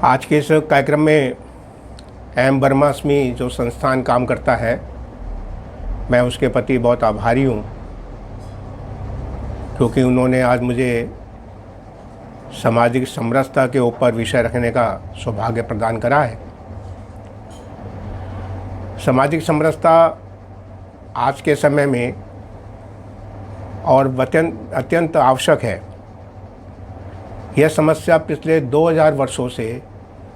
आज के इस कार्यक्रम में एम ब्रह्मास्मि जो संस्थान काम करता है, मैं उसके प्रति बहुत आभारी हूँ, क्योंकि उन्होंने आज मुझे सामाजिक समरसता के ऊपर विषय रखने का सौभाग्य प्रदान करा है। सामाजिक समरसता आज के समय में और अत्यंत आवश्यक है। यह समस्या पिछले 2000 वर्षों से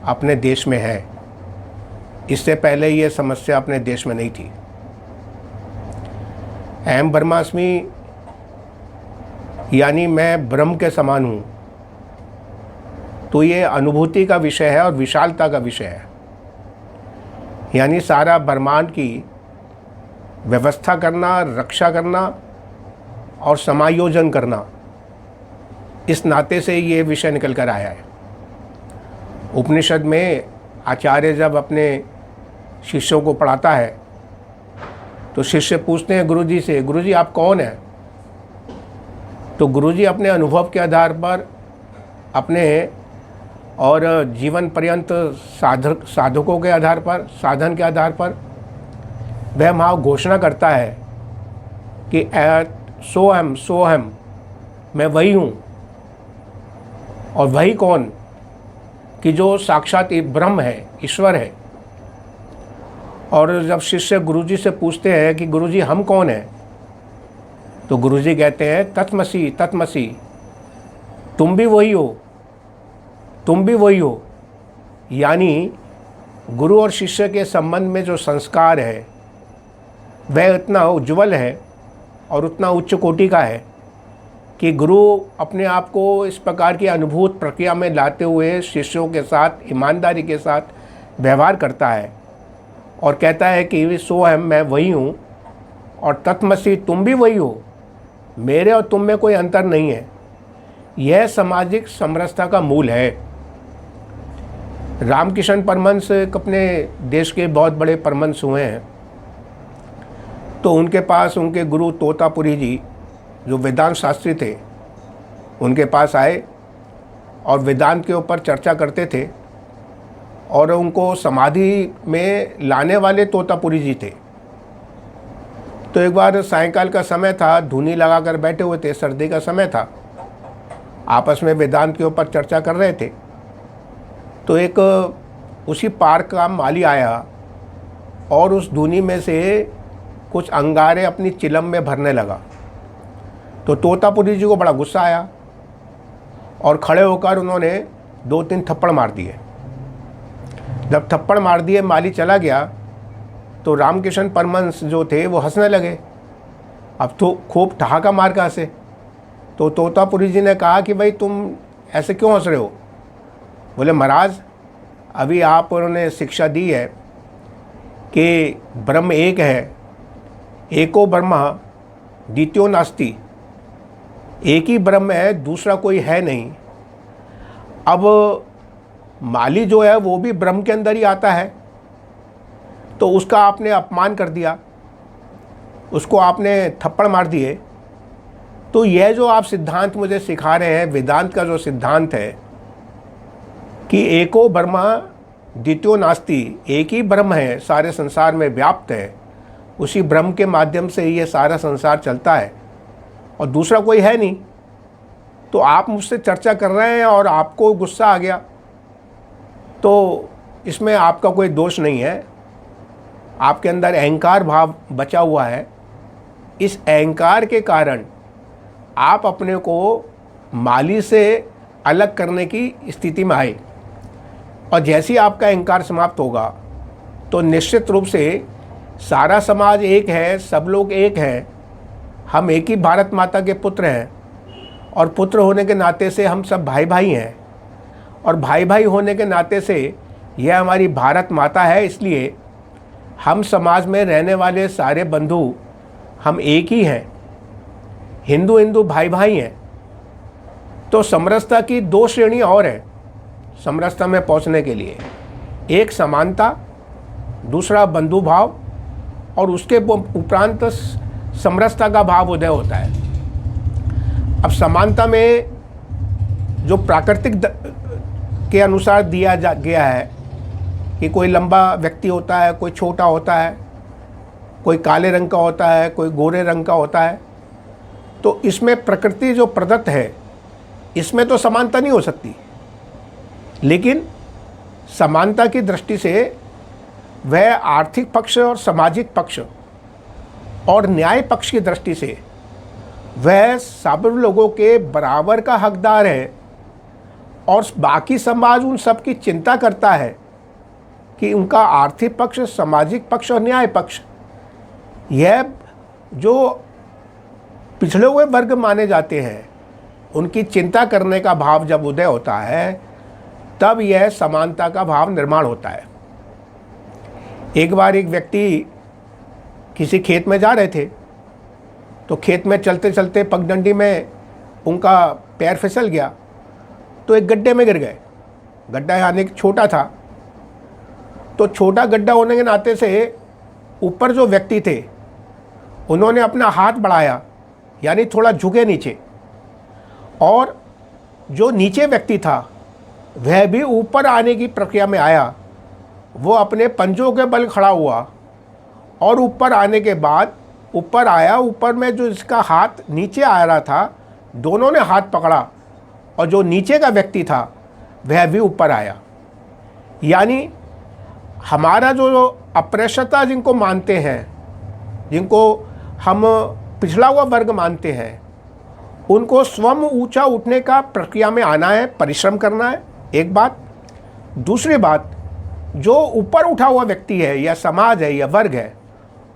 अपने देश में है। इससे पहले यह समस्या अपने देश में नहीं थी। एम ब्रह्मास्मि यानी मैं ब्रह्म के समान हूँ, तो ये अनुभूति का विषय है और विशालता का विषय है। यानी सारा ब्रह्मांड की व्यवस्था करना, रक्षा करना और समायोजन करना, इस नाते से ये विषय निकल कर आया है। उपनिषद में आचार्य जब अपने शिष्यों को पढ़ाता है तो शिष्य पूछते हैं गुरुजी से, गुरुजी आप कौन हैं? तो गुरुजी अपने अनुभव के आधार पर, अपने और जीवन पर्यंत साधकों के आधार पर, साधन के आधार पर वह वहाँ घोषणा करता है कि सोहम मैं वही हूँ। और वही कौन? कि जो साक्षात ब्रह्म है, ईश्वर है। और जब शिष्य गुरुजी से पूछते हैं कि गुरुजी हम कौन हैं, तो गुरुजी कहते हैं तत्मसी तत्मसी, तुम भी वही हो, तुम भी वही हो। यानी गुरु और शिष्य के संबंध में जो संस्कार है वह इतना उज्ज्वल है और उतना उच्च कोटि का है कि गुरु अपने आप को इस प्रकार की अनुभूत प्रक्रिया में लाते हुए शिष्यों के साथ ईमानदारी के साथ व्यवहार करता है और कहता है कि सोहम मैं वही हूँ और तत्मसी तुम भी वही हो, मेरे और तुम में कोई अंतर नहीं है। यह सामाजिक समरसता का मूल है। रामकृष्ण परमहंस अपने देश के बहुत बड़े परमहंस हुए हैं, तो उनके पास उनके गुरु तोतापुरी जी जो वेदांत शास्त्री थे, उनके पास आए और वेदांत के ऊपर चर्चा करते थे और उनको समाधि में लाने वाले तोतापुरी जी थे। तो एक बार सायंकाल का समय था, धूनी लगाकर बैठे हुए थे, सर्दी का समय था, आपस में वेदांत के ऊपर चर्चा कर रहे थे। तो एक उसी पार्क का माली आया और उस धूनी में से कुछ अंगारे अपनी चिलम में भरने लगा। तो तोतापुरी जी को बड़ा गुस्सा आया और खड़े होकर उन्होंने 2-3 थप्पड़ मार दिए। जब थप्पड़ मार दिए, माली चला गया, तो रामकृष्ण परमहंस जो थे वो हंसने लगे। अब तो खूब ठहाका मार के हंसे। तो तोतापुरी जी ने कहा कि भाई तुम ऐसे क्यों हंस रहे हो? बोले महाराज, अभी आप उन्होंने शिक्षा दी है कि ब्रह्म एक है, एको ब्रह्म द्वितीयो नास्ति, एक ही ब्रह्म है, दूसरा कोई है नहीं। अब माली जो है वो भी ब्रह्म के अंदर ही आता है, तो उसका आपने अपमान कर दिया, उसको आपने थप्पड़ मार दिए। तो यह जो आप सिद्धांत मुझे सिखा रहे हैं, वेदांत का जो सिद्धांत है कि एको ब्रह्म द्वितीयो नास्ति, एक ही ब्रह्म है, सारे संसार में व्याप्त है, उसी ब्रह्म के माध्यम से ये सारा संसार चलता है और दूसरा कोई है नहीं। तो आप मुझसे चर्चा कर रहे हैं और आपको गुस्सा आ गया, तो इसमें आपका कोई दोष नहीं है। आपके अंदर अहंकार भाव बचा हुआ है। इस अहंकार के कारण आप अपने को माली से अलग करने की स्थिति में आए, और जैसे ही आपका अहंकार समाप्त होगा तो निश्चित रूप से सारा समाज एक है, सब लोग एक हैं, हम एक ही भारत माता के पुत्र हैं और पुत्र होने के नाते से हम सब भाई भाई हैं, और भाई भाई होने के नाते से यह हमारी भारत माता है। इसलिए हम समाज में रहने वाले सारे बंधु हम एक ही हैं, हिंदू हिंदू भाई भाई हैं। तो समरसता की 2 श्रेणियाँ और हैं समरसता में पहुँचने के लिए, एक समानता, दूसरा बंधु भाव, और उसके उपरांत समरसता का भाव उदय होता है। अब समानता में जो प्राकृतिक के अनुसार दिया जा गया है कि कोई लंबा व्यक्ति होता है, कोई छोटा होता है, कोई काले रंग का होता है, कोई गोरे रंग का होता है। तो इसमें प्रकृति जो प्रदत्त है इसमें तो समानता नहीं हो सकती, लेकिन समानता की दृष्टि से वह आर्थिक पक्ष और सामाजिक पक्ष और न्याय पक्ष की दृष्टि से वह सब लोगों के बराबर का हकदार है। और बाकी समाज उन सब की चिंता करता है कि उनका आर्थिक पक्ष, सामाजिक पक्ष और न्याय पक्ष, यह जो पिछड़े हुए वर्ग माने जाते हैं उनकी चिंता करने का भाव जब उदय होता है तब यह समानता का भाव निर्माण होता है। एक बार एक व्यक्ति किसी खेत में जा रहे थे, तो खेत में चलते चलते पगडंडी में उनका पैर फिसल गया तो एक गड्ढे में गिर गए। गड्ढा यानी छोटा था, तो छोटा गड्ढा होने के नाते से ऊपर जो व्यक्ति थे उन्होंने अपना हाथ बढ़ाया, यानी थोड़ा झुके नीचे, और जो नीचे व्यक्ति था वह भी ऊपर आने की प्रक्रिया में आया। वो अपने पंजों के बल खड़ा हुआ और ऊपर आने के बाद ऊपर आया। ऊपर में जो इसका हाथ नीचे आ रहा था, दोनों ने हाथ पकड़ा और जो नीचे का व्यक्ति था वह भी ऊपर आया। यानी हमारा जो अप्रशता जिनको मानते हैं, जिनको हम पिछड़ा हुआ वर्ग मानते हैं, उनको स्वयं ऊंचा उठने का प्रक्रिया में आना है, परिश्रम करना है, एक बात। दूसरी बात, जो ऊपर उठा हुआ व्यक्ति है या समाज है या वर्ग है,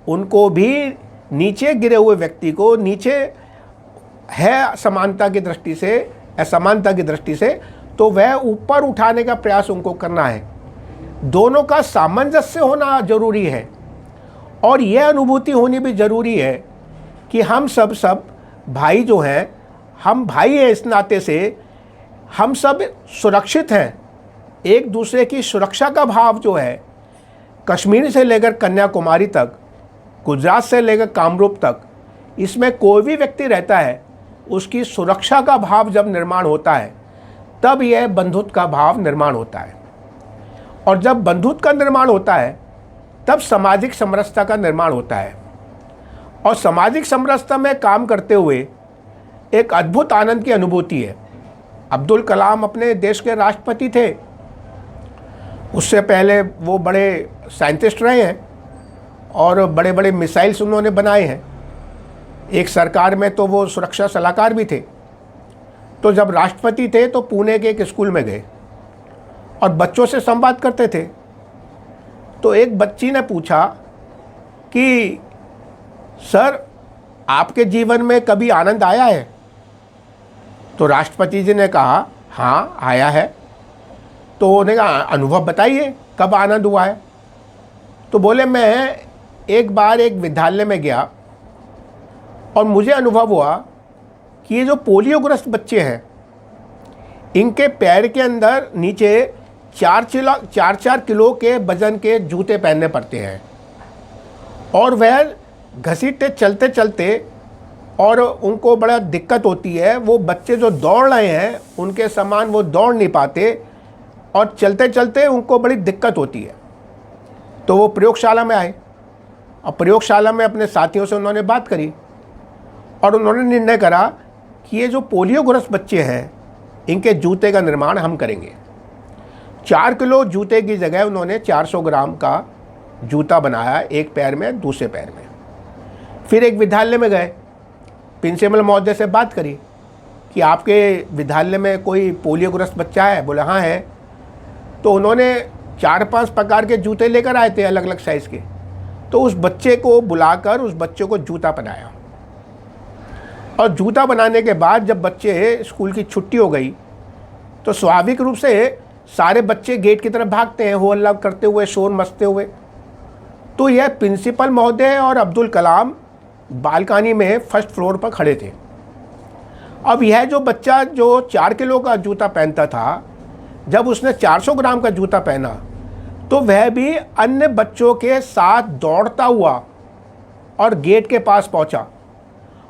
उनको भी नीचे गिरे हुए व्यक्ति को नीचे है समानता की दृष्टि से, असमानता की दृष्टि से, तो वह ऊपर उठाने का प्रयास उनको करना है। दोनों का सामंजस्य होना जरूरी है और यह अनुभूति होनी भी जरूरी है कि हम सब भाई जो हैं, हम भाई हैं, इस नाते से हम सब सुरक्षित हैं। एक दूसरे की सुरक्षा का भाव जो है, कश्मीर से लेकर कन्याकुमारी तक, गुजरात से लेकर कामरूप तक, इसमें कोई भी व्यक्ति रहता है, उसकी सुरक्षा का भाव जब निर्माण होता है तब यह बंधुत्व का भाव निर्माण होता है। और जब बंधुत्व का निर्माण होता है तब सामाजिक समरसता का निर्माण होता है। और सामाजिक समरसता में काम करते हुए एक अद्भुत आनंद की अनुभूति है। अब्दुल कलाम अपने देश के राष्ट्रपति थे, उससे पहले वो बड़े साइंटिस्ट रहे हैं और बड़े बड़े मिसाइल्स उन्होंने बनाए हैं। एक सरकार में तो वो सुरक्षा सलाहकार भी थे। तो जब राष्ट्रपति थे तो पुणे के एक स्कूल में गए और बच्चों से संवाद करते थे। तो एक बच्ची ने पूछा कि सर, आपके जीवन में कभी आनंद आया है? तो राष्ट्रपति जी ने कहा हाँ आया है। तो उन्होंने कहा अनुभव बताइए, कब आनंद हुआ है? तो बोले मैं एक बार एक विद्यालय में गया और मुझे अनुभव हुआ कि ये जो पोलियोग्रस्त बच्चे हैं, इनके पैर के अंदर नीचे 4 किलो के वजन के जूते पहनने पड़ते हैं और वह घसीटते चलते चलते, और उनको बड़ा दिक्कत होती है। वो बच्चे जो दौड़ रहे हैं उनके समान वो दौड़ नहीं पाते और चलते चलते उनको बड़ी दिक्कत होती है। तो वो प्रयोगशाला में आए और प्रयोगशाला में अपने साथियों से उन्होंने बात करी और उन्होंने निर्णय करा कि ये जो पोलियोग्रस्त बच्चे हैं, इनके जूते का निर्माण हम करेंगे। 4 किलो जूते की जगह उन्होंने 400 ग्राम का जूता बनाया, एक पैर में, दूसरे पैर में। फिर एक विद्यालय में गए, प्रिंसिपल महोदय से बात करी कि आपके विद्यालय में कोई पोलियोग्रस्त बच्चा है? बोले हाँ है। तो उन्होंने 4-5 प्रकार के जूते लेकर आए थे, अलग अलग साइज़ के। तो उस बच्चे को बुलाकर उस बच्चे को जूता पहनाया और जूता बनाने के बाद जब बच्चे स्कूल की छुट्टी हो गई तो स्वाभाविक रूप से सारे बच्चे गेट की तरफ भागते हैं, हो हल्ला करते हुए, शोर मचते हुए। तो यह प्रिंसिपल महोदय और अब्दुल कलाम बालकनी में फर्स्ट फ्लोर पर खड़े थे। अब यह जो बच्चा जो 4 किलो का जूता पहनता था, जब उसने 400 ग्राम का जूता पहना तो वह भी अन्य बच्चों के साथ दौड़ता हुआ और गेट के पास पहुंचा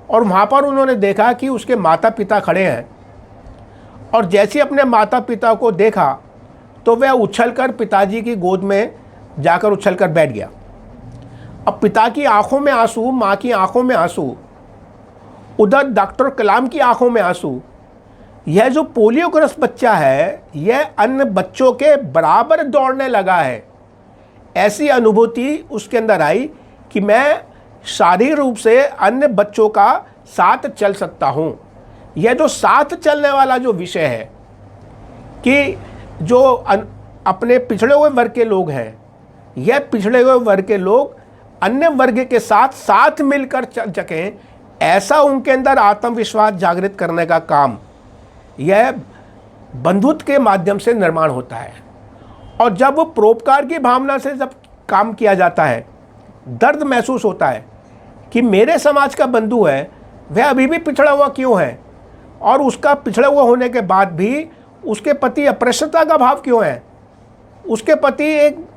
और वहाँ पर उन्होंने देखा कि उसके माता पिता खड़े हैं। और जैसे अपने माता पिता को देखा तो वह उछलकर पिताजी की गोद में जाकर उछलकर बैठ गया। अब पिता की आंखों में आंसू, माँ की आंखों में आंसू, उधर डॉक्टर कलाम की आंखों में आंसू। यह जो पोलियोग्रस्त बच्चा है यह अन्य बच्चों के बराबर दौड़ने लगा है। ऐसी अनुभूति उसके अंदर आई कि मैं शारीरिक रूप से अन्य बच्चों का साथ चल सकता हूँ। यह जो साथ चलने वाला जो विषय है कि जो अपने पिछड़े हुए वर्ग के लोग हैं, यह पिछड़े हुए वर्ग के लोग अन्य वर्ग के साथ साथ मिलकर चल सकें, ऐसा उनके अंदर आत्मविश्वास जागृत करने का काम यह बंधुत्व के माध्यम से निर्माण होता है। और जब परोपकार की भावना से जब काम किया जाता है, दर्द महसूस होता है कि मेरे समाज का बंधु है, वह अभी भी पिछड़ा हुआ क्यों है, और उसका पिछड़ा हुआ होने के बाद भी उसके प्रति अप्रसन्नता का भाव क्यों है, उसके प्रति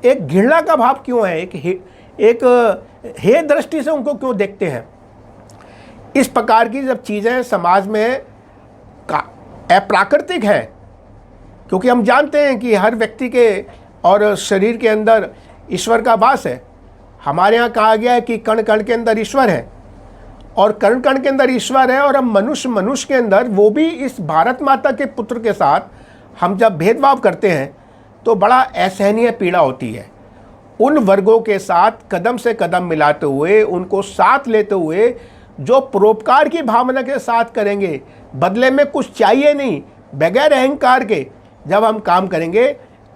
एक घृणा का भाव क्यों है, एक हे दृष्टि से उनको क्यों देखते हैं। इस प्रकार की जब चीज़ें समाज में अप्राकृतिक हैं, क्योंकि हम जानते हैं कि हर व्यक्ति के और शरीर के अंदर ईश्वर का वास है। हमारे यहाँ कहा गया है कि कण कण के अंदर ईश्वर है, और कण कण के अंदर ईश्वर है, और हम मनुष्य के अंदर, वो भी इस भारत माता के पुत्र के साथ हम जब भेदभाव करते हैं तो बड़ा असहनीय पीड़ा होती है। उन वर्गों के साथ कदम से कदम मिलाते हुए, उनको साथ लेते हुए, जो परोपकार की भावना के साथ करेंगे, बदले में कुछ चाहिए नहीं, बगैर अहंकार के जब हम काम करेंगे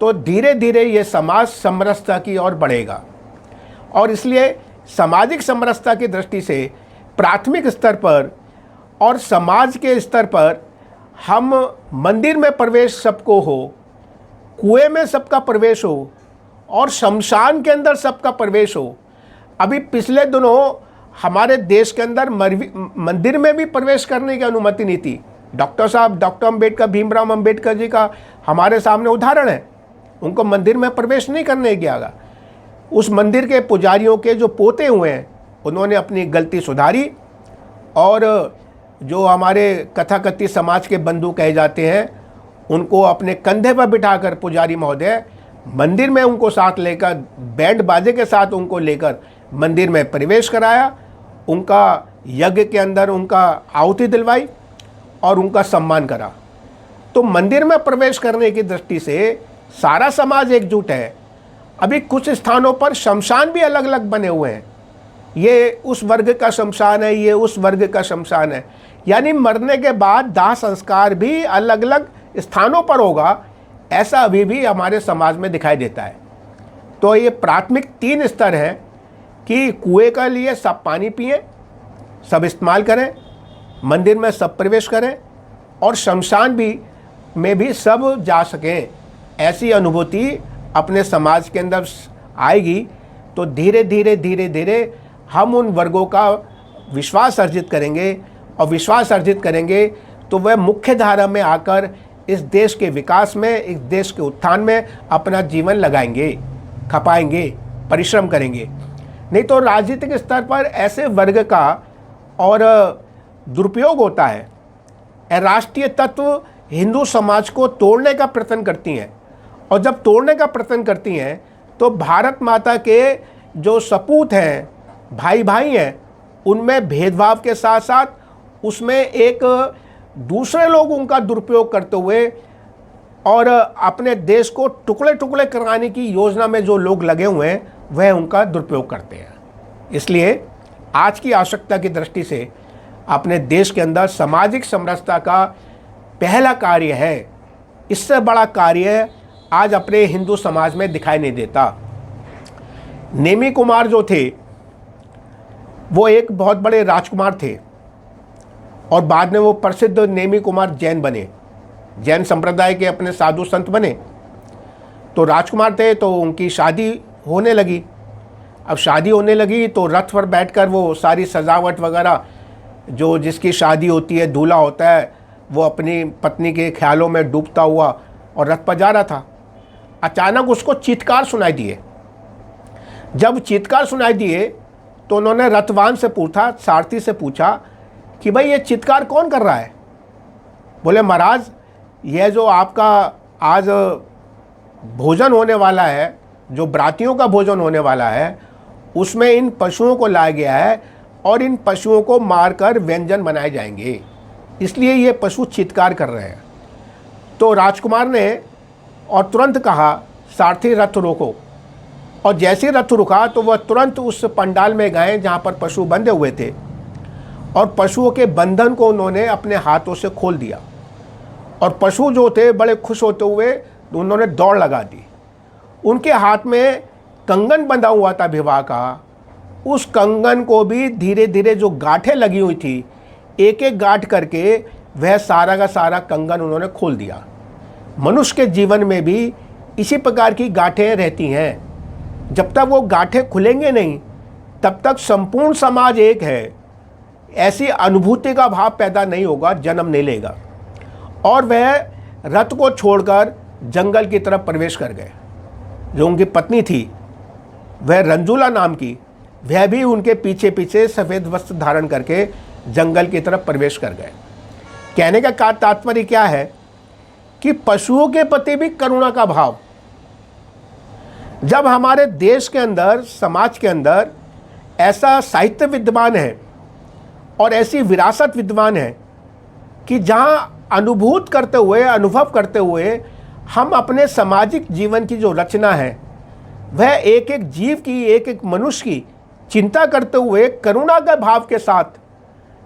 तो धीरे धीरे ये समाज समरसता की ओर बढ़ेगा। और इसलिए सामाजिक समरसता की दृष्टि से प्राथमिक स्तर पर और समाज के स्तर पर हम मंदिर में प्रवेश सबको हो, कुएं में सबका प्रवेश हो, और शमशान के अंदर सबका प्रवेश हो। अभी पिछले दिनों हमारे देश के अंदर मंदिर में भी प्रवेश करने की अनुमति नहीं थी। डॉक्टर अम्बेडकर, भीमराव अम्बेडकर जी का हमारे सामने उदाहरण है। उनको मंदिर में प्रवेश नहीं करने दिया। उस मंदिर के पुजारियों के जो पोते हुए हैं, उन्होंने अपनी गलती सुधारी, और जो हमारे कथाकथित समाज के बंधु कहे जाते हैं, उनको अपने कंधे पर बिठाकर पुजारी महोदय मंदिर में उनको साथ लेकर, बैंड बाजे के साथ उनको लेकर मंदिर में प्रवेश कराया, उनका यज्ञ के अंदर उनका आहुति दिलवाई और उनका सम्मान करा। तो मंदिर में प्रवेश करने की दृष्टि से सारा समाज एकजुट है। अभी कुछ स्थानों पर शमशान भी अलग अलग बने हुए हैं, ये उस वर्ग का शमशान है, ये उस वर्ग का शमशान है, यानी मरने के बाद दाह संस्कार भी अलग अलग स्थानों पर होगा, ऐसा अभी भी हमारे समाज में दिखाई देता है। तो ये प्राथमिक 3 स्तर हैं कि कुएं के लिए सब पानी पिएं, सब इस्तेमाल करें, मंदिर में सब प्रवेश करें, और शमशान में भी सब जा सकें। ऐसी अनुभूति अपने समाज के अंदर आएगी तो धीरे धीरे हम उन वर्गों का विश्वास अर्जित करेंगे, और विश्वास अर्जित करेंगे तो वह मुख्य धारा में आकर इस देश के विकास में, इस देश के उत्थान में अपना जीवन लगाएंगे, खपाएंगे, परिश्रम करेंगे। नहीं तो राजनीतिक स्तर पर ऐसे वर्ग का और दुरुपयोग होता है। राष्ट्रीय तत्व हिंदू समाज को तोड़ने का प्रयत्न करती हैं, और जब तोड़ने का प्रयत्न करती हैं तो भारत माता के जो सपूत हैं, भाई भाई हैं, उनमें भेदभाव के साथ साथ उसमें एक दूसरे लोग उनका दुरुपयोग करते हुए और अपने देश को टुकड़े टुकड़े कराने की योजना में जो लोग लगे हुए हैं, वह उनका दुरुपयोग करते हैं। इसलिए आज की आवश्यकता की दृष्टि से अपने देश के अंदर सामाजिक समरसता का पहला कार्य है। इससे बड़ा कार्य आज अपने हिंदू समाज में दिखाई नहीं देता। नेमी कुमार जो थे वो एक बहुत बड़े राजकुमार थे, और बाद में वो प्रसिद्ध नेमी कुमार जैन बने, जैन संप्रदाय के अपने साधु संत बने। तो राजकुमार थे, तो उनकी शादी होने लगी। अब शादी होने लगी तो रथ पर बैठकर वो सारी सजावट वगैरह, जो जिसकी शादी होती है, दूल्हा होता है, वो अपनी पत्नी के ख्यालों में डूबता हुआ और रथ पर जा रहा था। अचानक उसको चीत्कार सुनाई दिए। जब चीत्कार सुनाई दिए तो उन्होंने रथवान से पूछा, सारथी से पूछा कि भाई ये चीत्कार कौन कर रहा है। बोले महाराज, यह जो आपका आज भोजन होने वाला है, जो ब्रातियों का भोजन होने वाला है, उसमें इन पशुओं को लाया गया है और इन पशुओं को मारकर व्यंजन बनाए जाएंगे, इसलिए ये पशु चित्कार कर रहे हैं। तो राजकुमार ने और तुरंत कहा, सारथी रथ रोको। और जैसे रथ रुका तो वह तुरंत उस पंडाल में गए जहाँ पर पशु बंधे हुए थे, और पशुओं के बंधन को उन्होंने अपने हाथों से खोल दिया। और पशु जो थे बड़े खुश होते हुए उन्होंने दौड़ लगा दी। उनके हाथ में कंगन बंधा हुआ था विवाह का, उस कंगन को भी धीरे धीरे जो गांठें लगी हुई थी, एक एक गांठ करके वह सारा का सारा कंगन उन्होंने खोल दिया। मनुष्य के जीवन में भी इसी प्रकार की गांठें रहती हैं। जब तक वो गांठें खुलेंगे नहीं तब तक संपूर्ण समाज एक है, ऐसी अनुभूति का भाव पैदा नहीं होगा, जन्म नहीं लेगा। और वह रथ को छोड़कर जंगल की तरफ प्रवेश कर गए। जो उनकी पत्नी थी वह रंजूला नाम की, वह भी उनके पीछे पीछे सफ़ेद वस्त्र धारण करके जंगल की तरफ प्रवेश कर गए। कहने का तात्पर्य क्या है कि पशुओं के प्रति भी करुणा का भाव, जब हमारे देश के अंदर, समाज के अंदर ऐसा साहित्य विद्यमान है और ऐसी विरासत विद्यमान है कि जहाँ अनुभूत करते हुए, अनुभव करते हुए हम अपने सामाजिक जीवन की जो रचना है वह एक एक जीव की, एक एक मनुष्य की चिंता करते हुए करुणा के भाव के साथ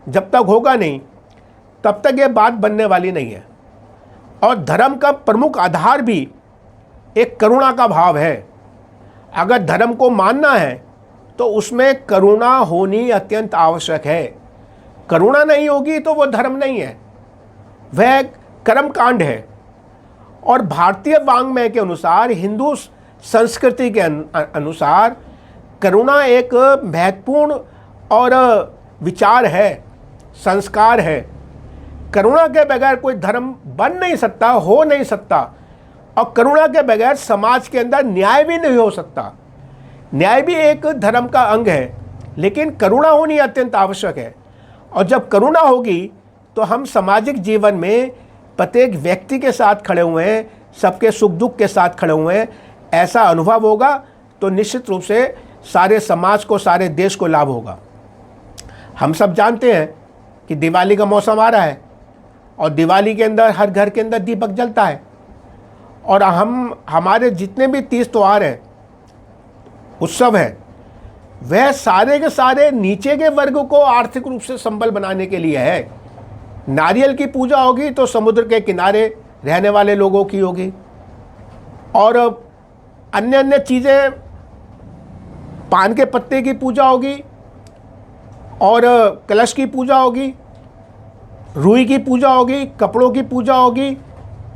जब तक होगा नहीं तब तक ये बात बनने वाली नहीं है। और धर्म का प्रमुख आधार भी एक करुणा का भाव है। अगर धर्म को मानना है तो उसमें करुणा होनी अत्यंत आवश्यक है। करुणा नहीं होगी तो वो धर्म नहीं है, वह कर्मकांड है। और भारतीय वाङ्मय के अनुसार, हिंदू संस्कृति के अनुसार करुणा एक महत्वपूर्ण और विचार है, संस्कार है। करुणा के बगैर कोई धर्म बन नहीं सकता, हो नहीं सकता। और करुणा के बगैर समाज के अंदर न्याय भी नहीं हो सकता। न्याय भी एक धर्म का अंग है, लेकिन करुणा होनी अत्यंत आवश्यक है। और जब करुणा होगी तो हम सामाजिक जीवन में प्रत्येक व्यक्ति के साथ खड़े हुए हैं, सबके सुख दुख के साथ खड़े हुए हैं, ऐसा अनुभव होगा तो निश्चित रूप से सारे समाज को, सारे देश को लाभ होगा। हम सब जानते हैं कि दिवाली का मौसम आ रहा है और दिवाली के अंदर हर घर के अंदर दीपक जलता है। और हमारे जितने भी तीज त्यौहार हैं, उत्सव हैं, वह सारे के सारे नीचे के वर्ग को आर्थिक रूप से संबल बनाने के लिए है। नारियल की पूजा होगी तो समुद्र के किनारे रहने वाले लोगों की होगी, और अन्य अन्य चीज़ें, पान के पत्ते की पूजा होगी और कलश की पूजा होगी, रुई की पूजा होगी, कपड़ों की पूजा होगी।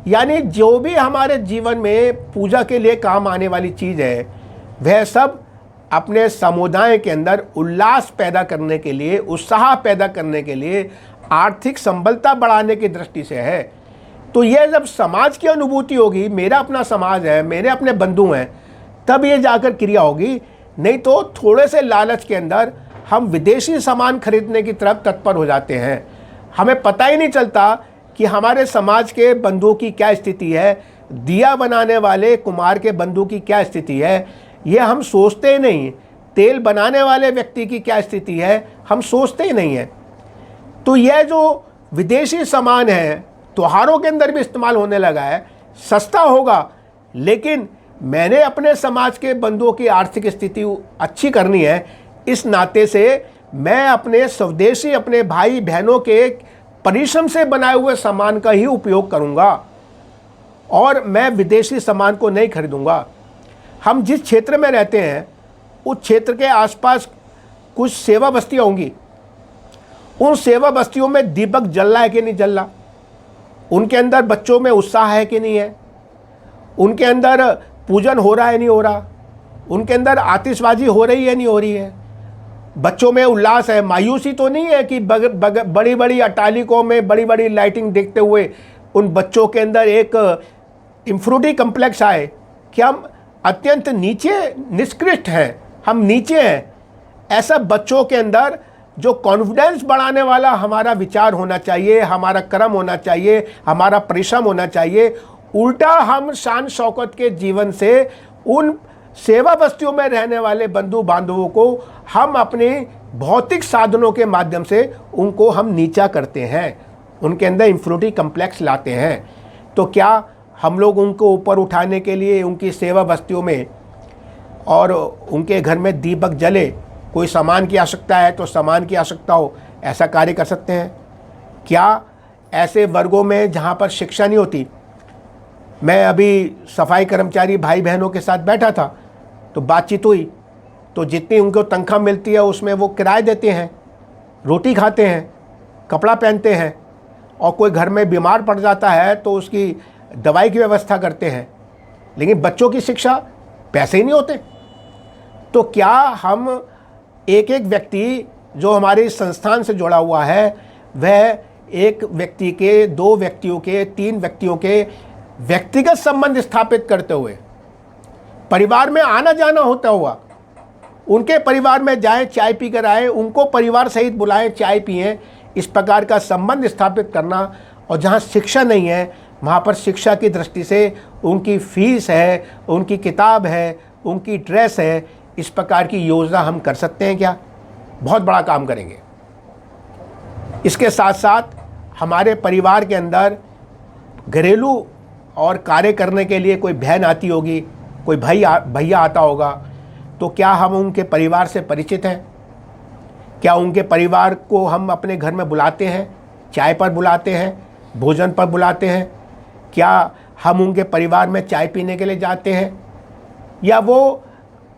यानी जो भी हमारे जीवन में पूजा के लिए काम आने वाली चीज़ है वह सब अपने समुदाय के अंदर उल्लास पैदा करने के लिए, उत्साह पैदा करने के लिए, आर्थिक संबलता बढ़ाने की दृष्टि से है। तो यह जब समाज की अनुभूति होगी, मेरा अपना समाज है, मेरे अपने बंधु हैं, तब ये जाकर क्रिया होगी। नहीं तो थोड़े से लालच के अंदर हम विदेशी सामान खरीदने की तरफ तत्पर हो जाते हैं। हमें पता ही नहीं चलता कि हमारे समाज के बंधुओं की क्या स्थिति है, दिया बनाने वाले कुम्हार के बंधु की क्या स्थिति है, ये हम सोचते ही नहीं। तेल बनाने वाले व्यक्ति की क्या स्थिति है, हम सोचते ही नहीं है। तो यह जो विदेशी सामान है त्योहारों के अंदर भी इस्तेमाल होने लगा है, सस्ता होगा, लेकिन मैंने अपने समाज के बंधुओं की आर्थिक स्थिति अच्छी करनी है, इस नाते से मैं अपने स्वदेशी, अपने भाई बहनों के परिश्रम से बनाए हुए सामान का ही उपयोग करूंगा और मैं विदेशी सामान को नहीं खरीदूंगा। हम जिस क्षेत्र में रहते हैं उस क्षेत्र के आसपास कुछ सेवा बस्तियाँ होंगी, उन सेवा बस्तियों में दीपक जल रहा है कि नहीं जल रहा, उनके अंदर बच्चों में उत्साह है कि नहीं है, उनके अंदर पूजन हो रहा है नहीं हो रहा, उनके अंदर आतिशबाजी हो रही है नहीं हो रही है, बच्चों में उल्लास है, मायूसी तो नहीं है कि बड़ी बड़ी अट्टालिकों में बड़ी बड़ी लाइटिंग देखते हुए उन बच्चों के अंदर एक इंफ्रूटी कम्प्लेक्स आए कि हम अत्यंत नीचे, निष्कृष्ट हैं, हम नीचे हैं। ऐसा बच्चों के अंदर जो कॉन्फिडेंस बढ़ाने वाला हमारा विचार होना चाहिए, हमारा कर्म होना चाहिए, हमारा परिश्रम होना चाहिए, उल्टा हम शान शौकत के जीवन से उन सेवा बस्तियों में रहने वाले बंधु बांधवों को हम अपने भौतिक साधनों के माध्यम से उनको हम नीचा करते हैं, उनके अंदर इंफिनिटी कम्प्लेक्स लाते हैं। तो क्या हम लोग उनको ऊपर उठाने के लिए उनकी सेवा बस्तियों में और उनके घर में दीपक जले, कोई सामान की आवश्यकता है तो सामान की आवश्यकता हो, ऐसा कार्य कर सकते हैं? क्या ऐसे वर्गों में जहाँ पर शिक्षा नहीं होती, मैं अभी सफाई कर्मचारी भाई बहनों के साथ बैठा था तो बातचीत हुई, तो जितनी उनको तनख्वाह मिलती है उसमें वो किराया देते हैं, रोटी खाते हैं, कपड़ा पहनते हैं, और कोई घर में बीमार पड़ जाता है तो उसकी दवाई की व्यवस्था करते हैं, लेकिन बच्चों की शिक्षा पैसे ही नहीं होते। तो क्या हम एक एक व्यक्ति जो हमारे संस्थान से जुड़ा हुआ है वह एक व्यक्ति के, दो व्यक्तियों के, तीन व्यक्तियों के व्यक्तिगत संबंध स्थापित करते हुए, परिवार में आना जाना होता हुआ, उनके परिवार में जाएं, चाय पी कर आए, उनको परिवार सहित बुलाएं, चाय पिएं, इस प्रकार का संबंध स्थापित करना। और जहाँ शिक्षा नहीं है वहाँ पर शिक्षा की दृष्टि से उनकी फीस है, उनकी किताब है, उनकी ड्रेस है, इस प्रकार की योजना हम कर सकते हैं क्या? बहुत बड़ा काम करेंगे। इसके साथ साथ हमारे परिवार के अंदर घरेलू और कार्य करने के लिए कोई बहन आती होगी, कोई भैया आता होगा, तो क्या हम उनके परिवार से परिचित हैं? क्या उनके परिवार को हम अपने घर में बुलाते हैं, चाय पर बुलाते हैं, भोजन पर बुलाते हैं? क्या हम उनके परिवार में चाय पीने के लिए जाते हैं, या वो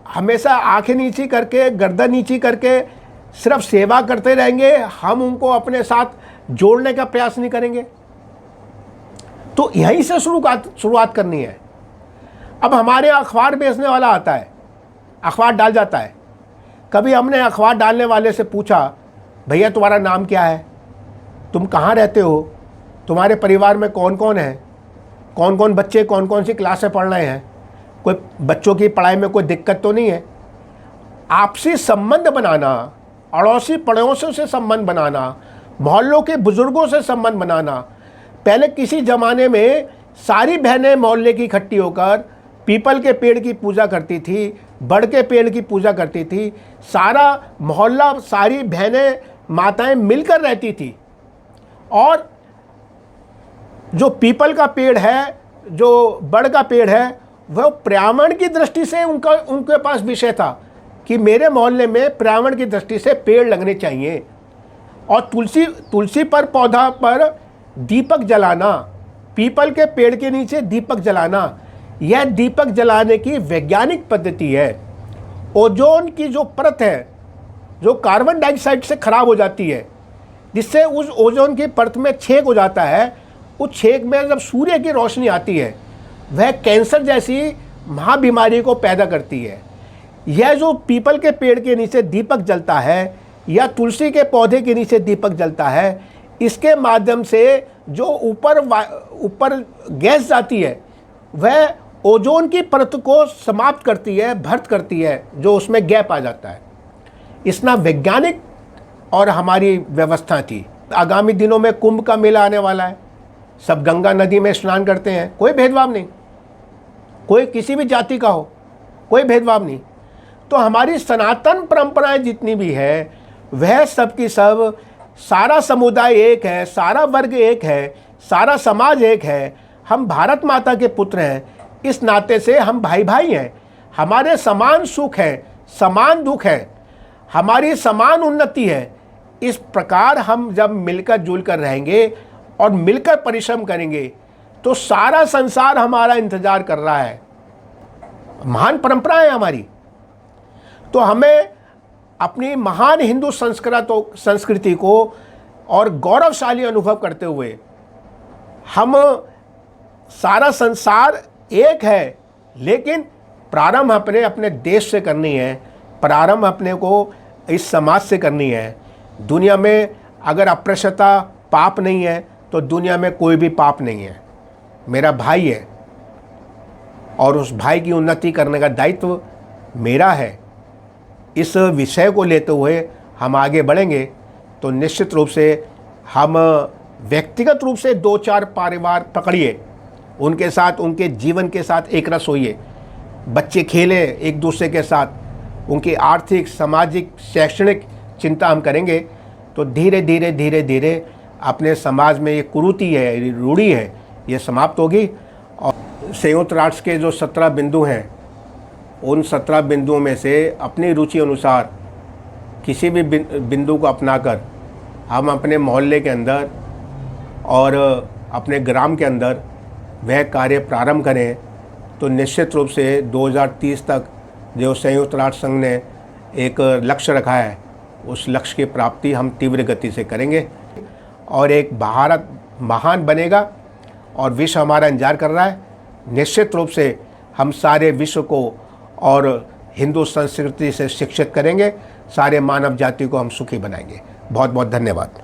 हमेशा आंखें नीची करके, गर्दन नीची करके सिर्फ सेवा करते रहेंगे, हम उनको अपने साथ जोड़ने का प्रयास नहीं करेंगे? तो यहीं से शुरुआत करनी है। अब हमारे अखबार बेचने वाला आता है, अखबार डाल जाता है। कभी हमने अखबार डालने वाले से पूछा, भैया तुम्हारा नाम क्या है, तुम कहाँ रहते हो, तुम्हारे परिवार में कौन कौन है, कौन कौन बच्चे कौन कौन सी क्लास में पढ़ रहे हैं, कोई बच्चों की पढ़ाई में कोई दिक्कत तो नहीं है? आपसी संबंध बनाना, अड़ोसी पड़ोसियों से संबंध बनाना, मोहल्लों के बुजुर्गों से संबंध बनाना। पहले किसी ज़माने में सारी बहनें मोहल्ले की इकट्ठी होकर पीपल के पेड़ की पूजा करती थी, बड़ के पेड़ की पूजा करती थी, सारा मोहल्ला, सारी बहनें माताएं मिलकर रहती थी। और जो पीपल का पेड़ है, जो बड़ का पेड़ है, वह पर्यावरण की दृष्टि से उनके पास विषय था कि मेरे मोहल्ले में पर्यावरण की दृष्टि से पेड़ लगने चाहिए। और तुलसी पर पौधा पर दीपक जलाना, पीपल के पेड़ के नीचे दीपक जलाना, यह दीपक जलाने की वैज्ञानिक पद्धति है। ओजोन की जो परत है, जो कार्बन डाइऑक्साइड से खराब हो जाती है, जिससे उस ओजोन की परत में छेद हो जाता है, उस छेद में जब सूर्य की रोशनी आती है वह कैंसर जैसी महाबीमारी को पैदा करती है। यह जो पीपल के पेड़ के नीचे दीपक जलता है या तुलसी के पौधे के नीचे दीपक जलता है, इसके माध्यम से जो ऊपर गैस जाती है वह ओजोन की परत को समाप्त करती है, भर्त करती है, जो उसमें गैप आ जाता है। इतना वैज्ञानिक और हमारी व्यवस्था थी। आगामी दिनों में कुंभ का मेला आने वाला है, सब गंगा नदी में स्नान करते हैं, कोई भेदभाव नहीं, कोई किसी भी जाति का हो, कोई भेदभाव नहीं। तो हमारी सनातन परंपराएं जितनी भी है वह सब की सब, सारा समुदाय एक है, सारा वर्ग एक है, सारा समाज एक है। हम भारत माता के पुत्र हैं, इस नाते से हम भाई भाई हैं। हमारे समान सुख है, समान दुख है, हमारी समान उन्नति है। इस प्रकार हम जब मिलकर जुलकर रहेंगे और मिलकर परिश्रम करेंगे तो सारा संसार हमारा इंतजार कर रहा है। महान परंपरा है हमारी। तो हमें अपनी महान हिंदू संस्कृति को और गौरवशाली अनुभव करते हुए, हम सारा संसार एक है, लेकिन प्रारंभ अपने अपने देश से करनी है, प्रारंभ अपने को इस समाज से करनी है। दुनिया में अगर अपृष्टता पाप नहीं है तो दुनिया में कोई भी पाप नहीं है। मेरा भाई है और उस भाई की उन्नति करने का दायित्व मेरा है। इस विषय को लेते हुए हम आगे बढ़ेंगे तो निश्चित रूप से हम व्यक्तिगत रूप से 2-4 परिवार पकड़िए उनके साथ, उनके जीवन के साथ एक रस होइए। बच्चे खेलें एक दूसरे के साथ, उनकी आर्थिक, सामाजिक, शैक्षणिक चिंता हम करेंगे तो धीरे धीरे धीरे धीरे अपने समाज में ये कुरीति है, रूढ़ी है, ये समाप्त होगी। और संयुक्त राष्ट्र के जो 17 बिंदु हैं, उन 17 बिंदुओं में से अपनी रुचि अनुसार किसी भी बिंदु को अपनाकर हम अपने मोहल्ले के अंदर और अपने ग्राम के अंदर वह कार्य प्रारंभ करें तो निश्चित रूप से 2030 तक जो संयुक्त राष्ट्र संघ ने एक लक्ष्य रखा है, उस लक्ष्य की प्राप्ति हम तीव्र गति से करेंगे और एक भारत महान बनेगा और विश्व हमारा इंतजार कर रहा है। निश्चित रूप से हम सारे विश्व को और हिंदू संस्कृति से शिक्षित करेंगे, सारे मानव जाति को हम सुखी बनाएंगे। बहुत बहुत धन्यवाद।